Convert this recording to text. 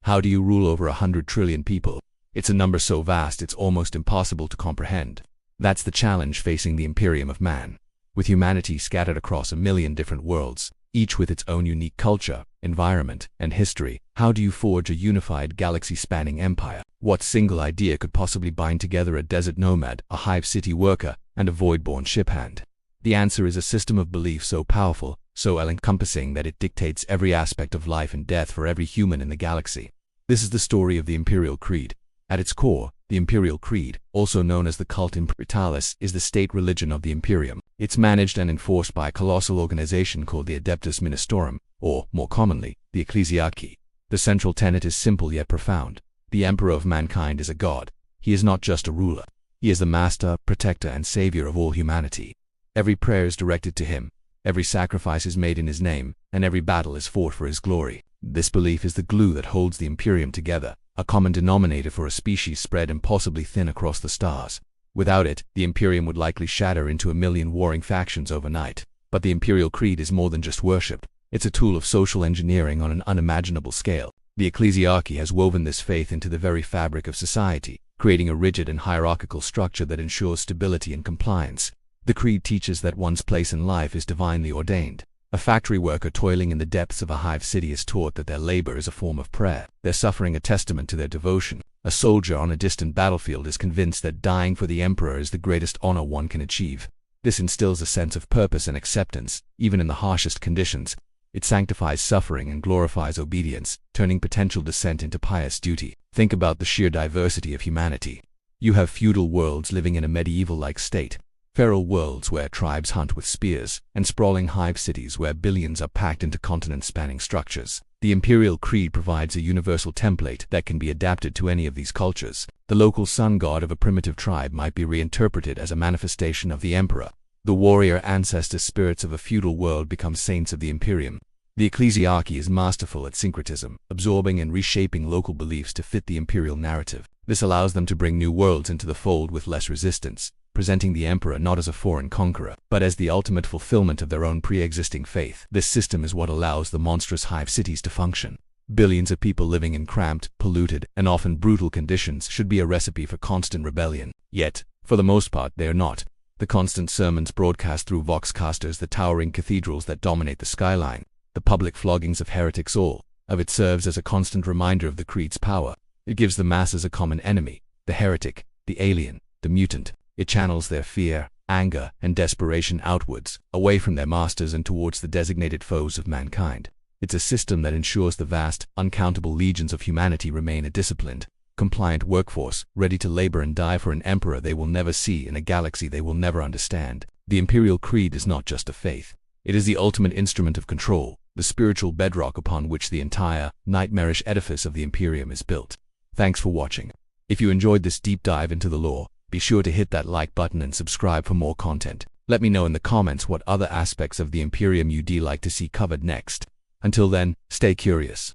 How do you rule over 100 trillion people? It's a number so vast it's almost impossible to comprehend. That's the challenge facing the Imperium of Man. With humanity scattered across a million different worlds, each with its own unique culture, environment, and history, how do you forge a unified galaxy-spanning empire? What single idea could possibly bind together a desert nomad, a hive city worker, and a void-born shiphand? The answer is a system of belief so powerful, so all-encompassing that it dictates every aspect of life and death for every human in the galaxy. This is the story of the Imperial Creed. At its core, the Imperial Creed, also known as the Cult Imperitalis, is the state religion of the Imperium. It's managed and enforced by a colossal organization called the Adeptus Ministorum, or, more commonly, the Ecclesiarchy. The central tenet is simple yet profound. The Emperor of mankind is a god. He is not just a ruler. He is the master, protector, and savior of all humanity. Every prayer is directed to him, every sacrifice is made in his name, and every battle is fought for his glory. This belief is the glue that holds the Imperium together, a common denominator for a species spread impossibly thin across the stars. Without it, the Imperium would likely shatter into a million warring factions overnight. But the Imperial Creed is more than just worship. It's a tool of social engineering on an unimaginable scale. The Ecclesiarchy has woven this faith into the very fabric of society, creating a rigid and hierarchical structure that ensures stability and compliance. The creed teaches that one's place in life is divinely ordained. A factory worker toiling in the depths of a hive city is taught that their labor is a form of prayer, their suffering a testament to their devotion. A soldier on a distant battlefield is convinced that dying for the emperor is the greatest honor one can achieve. This instills a sense of purpose and acceptance, even in the harshest conditions. It sanctifies suffering and glorifies obedience, turning potential dissent into pious duty. Think about the sheer diversity of humanity. You have feudal worlds living in a medieval-like state, feral worlds where tribes hunt with spears, and sprawling hive cities where billions are packed into continent-spanning structures. The Imperial Creed provides a universal template that can be adapted to any of these cultures. The local sun god of a primitive tribe might be reinterpreted as a manifestation of the emperor. The warrior ancestor spirits of a feudal world become saints of the Imperium. The Ecclesiarchy is masterful at syncretism, absorbing and reshaping local beliefs to fit the imperial narrative. This allows them to bring new worlds into the fold with less resistance, presenting the emperor not as a foreign conqueror, but as the ultimate fulfillment of their own pre-existing faith. This system is what allows the monstrous hive cities to function. Billions of people living in cramped, polluted, and often brutal conditions should be a recipe for constant rebellion. Yet, for the most part, they are not. The constant sermons broadcast through voxcasters, the towering cathedrals that dominate the skyline, the public floggings of heretics, all of it serves as a constant reminder of the creed's power. It gives the masses a common enemy, the heretic, the alien, the mutant. It channels their fear, anger, and desperation outwards, away from their masters and towards the designated foes of mankind. It's a system that ensures the vast, uncountable legions of humanity remain a disciplined, compliant workforce, ready to labor and die for an emperor they will never see in a galaxy they will never understand. The Imperial Creed is not just a faith. It is the ultimate instrument of control, the spiritual bedrock upon which the entire, nightmarish edifice of the Imperium is built. Thanks for watching. If you enjoyed this deep dive into the lore, be sure to hit that like button and subscribe for more content. Let me know in the comments what other aspects of the Imperium you'd like to see covered next. Until then, stay curious.